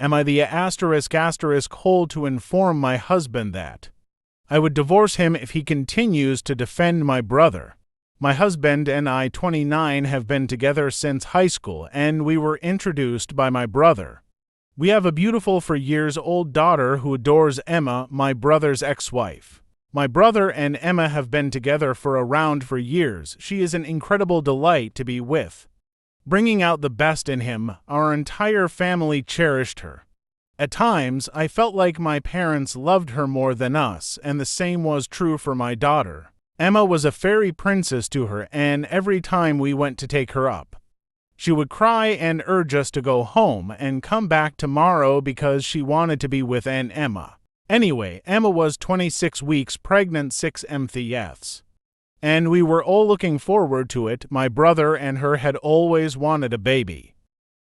Am I the *** hold to inform my husband that I would divorce him if he continues to defend my brother? My husband and I, 29, have been together since high school, and we were introduced by my brother. We have a beautiful 4-year-old daughter who adores Emma, my brother's ex-wife. My brother and Emma have been together for around 4 years. She is an incredible delight to be with, bringing out the best in him. Our entire family cherished her. At times, I felt like my parents loved her more than us, and the same was true for my daughter. Emma was a fairy princess to her, and every time we went to take her up, she would cry and urge us to go home and come back tomorrow because she wanted to be with Emma. Anyway, Emma was 26 weeks pregnant, 6 months, and we were all looking forward to it. My brother and her had always wanted a baby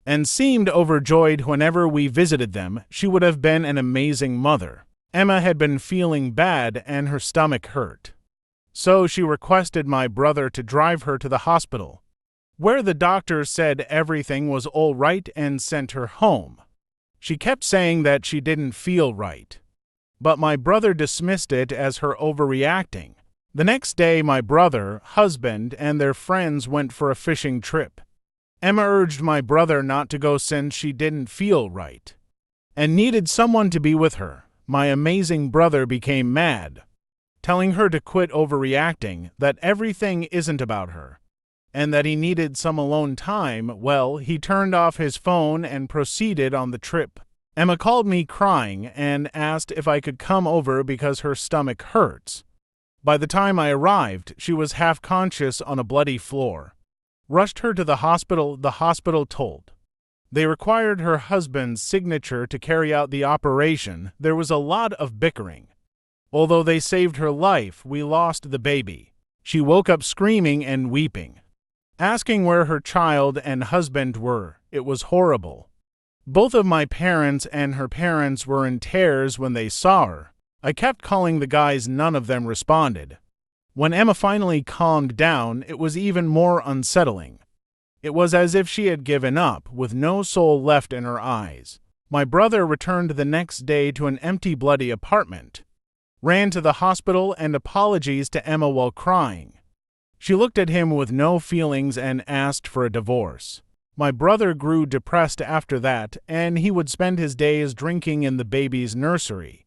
and seemed overjoyed whenever we visited them. She would have been an amazing mother. Emma had been feeling bad and her stomach hurt, so she requested my brother to drive her to the hospital, where the doctor said everything was all right and sent her home. She kept saying that she didn't feel right, but my brother dismissed it as her overreacting. The next day, my brother, husband, and their friends went for a fishing trip. Emma urged my brother not to go since she didn't feel right and needed someone to be with her. My amazing brother became mad, telling her to quit overreacting, that everything isn't about her, and that he needed some alone time. Well, he turned off his phone and proceeded on the trip. Emma called me crying and asked if I could come over because her stomach hurts. By the time I arrived, she was half conscious on a bloody floor. Rushed her to the hospital. The hospital told they required her husband's signature to carry out the operation. There was a lot of bickering. Although they saved her life, we lost the baby. She woke up screaming and weeping, asking where her child and husband were. It was horrible. Both of my parents and her parents were in tears when they saw her. I kept calling the guys, none of them responded. When Emma finally calmed down, it was even more unsettling. It was as if she had given up, with no soul left in her eyes. My brother returned the next day to an empty, bloody apartment, ran to the hospital and apologized to Emma while crying. She looked at him with no feelings and asked for a divorce. My brother grew depressed after that, and he would spend his days drinking in the baby's nursery.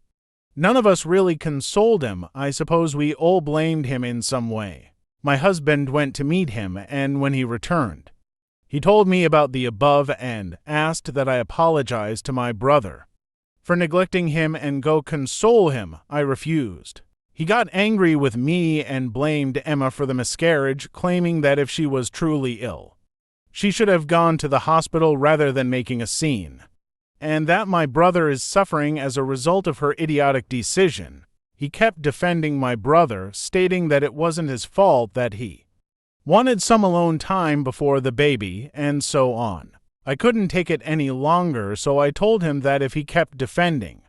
None of us really consoled him. I suppose we all blamed him in some way. My husband went to meet him, and when he returned, he told me about the above and asked that I apologize to my brother for neglecting him and go console him. I refused. He got angry with me and blamed Emma for the miscarriage, claiming that if she was truly ill, she should have gone to the hospital rather than making a scene, and that my brother is suffering as a result of her idiotic decision. He kept defending my brother, stating that it wasn't his fault, that he wanted some alone time before the baby, and so on. I couldn't take it any longer, so I told him that if he kept defending,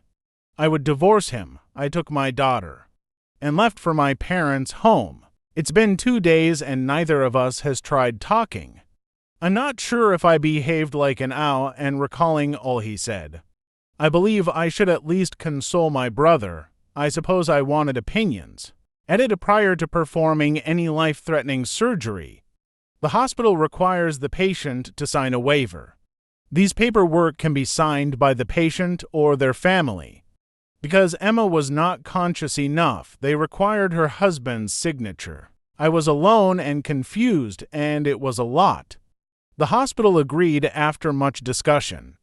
I would divorce him. I took my daughter and left for my parents' home. It's been 2 days and neither of us has tried talking. I'm not sure if I behaved like an owl and recalling all he said. I believe I should at least console my brother. I suppose I wanted opinions. Edited prior to performing any life-threatening surgery, the hospital requires the patient to sign a waiver. These paperwork can be signed by the patient or their family. Because Emma was not conscious enough, they required her husband's signature. I was alone and confused, and it was a lot. The hospital agreed after much discussion,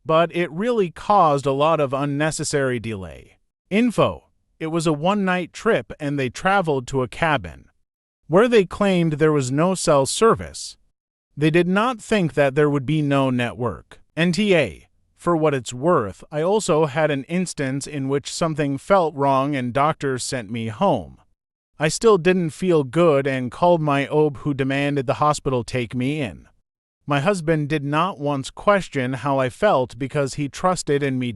but it really caused a lot of unnecessary delay. Info: it was a one-night trip and they traveled to a cabin where they claimed there was no cell service. They did not think that there would be no network. NTA. For what it's worth, I also had an instance in which something felt wrong and doctors sent me home. I still didn't feel good and called my OB, who demanded the hospital take me in. My husband did not once question how I felt because he trusted in me.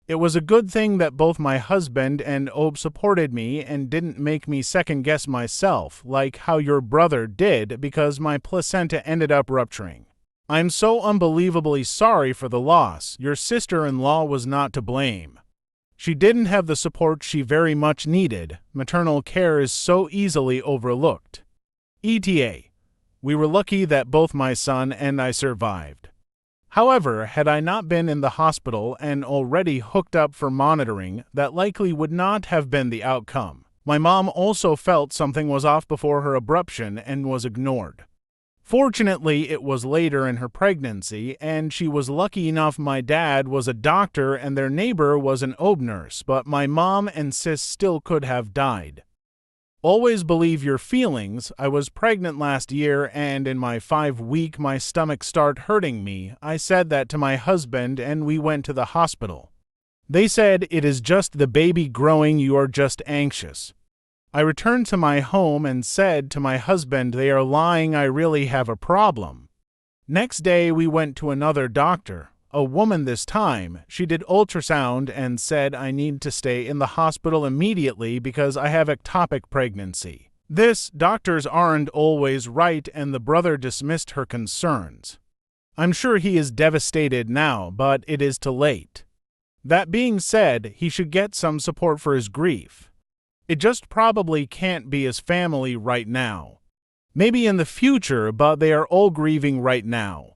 It was a good thing that both my husband and OB supported me and didn't make me second-guess myself like how your brother did, because my placenta ended up rupturing. I'm so unbelievably sorry for the loss. Your sister-in-law was not to blame. She didn't have the support she very much needed. Maternal care is so easily overlooked. AITAH. We were lucky that both my son and I survived. However, had I not been in the hospital and already hooked up for monitoring, that likely would not have been the outcome. My mom also felt something was off before her abruption and was ignored. Fortunately, it was later in her pregnancy, and she was lucky enough my dad was a doctor and their neighbor was an OB nurse, but my mom and sis still could have died. Always believe your feelings. I was pregnant last year, and in my 5-week my stomach started hurting me. I said that to my husband and we went to the hospital. They said, "It is just the baby growing, you are just anxious." I returned to my home and said to my husband, "They are lying, I really have a problem." Next day we went to another doctor, a woman this time. She did ultrasound and said I need to stay in the hospital immediately because I have ectopic pregnancy. Doctors aren't always right, and the brother dismissed her concerns. I'm sure he is devastated now, but it is too late. That being said, he should get some support for his grief. It just probably can't be his family right now. Maybe in the future, but they are all grieving right now.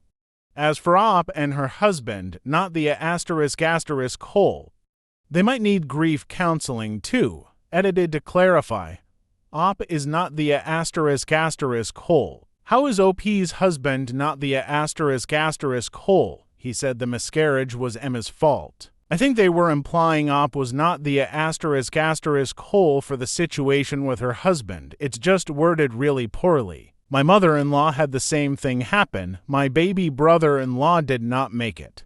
As for Op and her husband, not the whole. They might need grief counseling too. Edited to clarify. Op is not the whole. How is OP's husband not the whole? He said the miscarriage was Emma's fault. I think they were implying Op was not the whole for the situation with her husband. It's just worded really poorly. My mother-in-law had the same thing happen. My baby brother-in-law did not make it.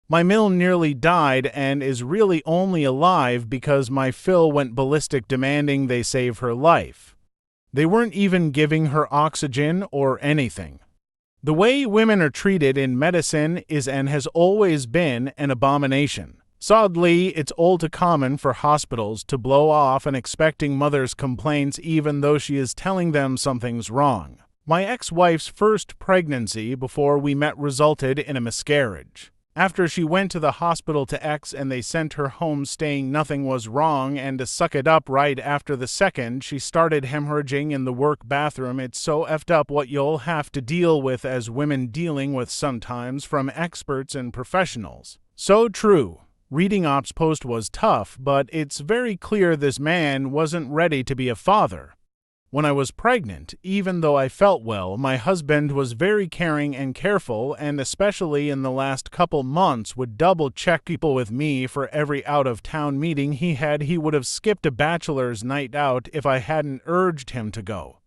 My Mill nearly died and is really only alive because my Phil went ballistic demanding they save her life. They weren't even giving her oxygen or anything. The way women are treated in medicine is and has always been an abomination. Sadly, it's all too common for hospitals to blow off an expecting mother's complaints even though she is telling them something's wrong. My ex-wife's first pregnancy before we met resulted in a miscarriage. After she went to the hospital to X and they sent her home saying nothing was wrong and to suck it up, right after the second she started hemorrhaging in the work bathroom. It's so effed up what you'll have to deal with as women dealing with sometimes from experts and professionals. So true. Reading Op's post was tough, but it's very clear this man wasn't ready to be a father. When I was pregnant, even though I felt well, my husband was very caring and careful, and especially in the last couple months would double-check people with me for every out-of-town meeting he had. He would have skipped a bachelor's night out if I hadn't urged him to go.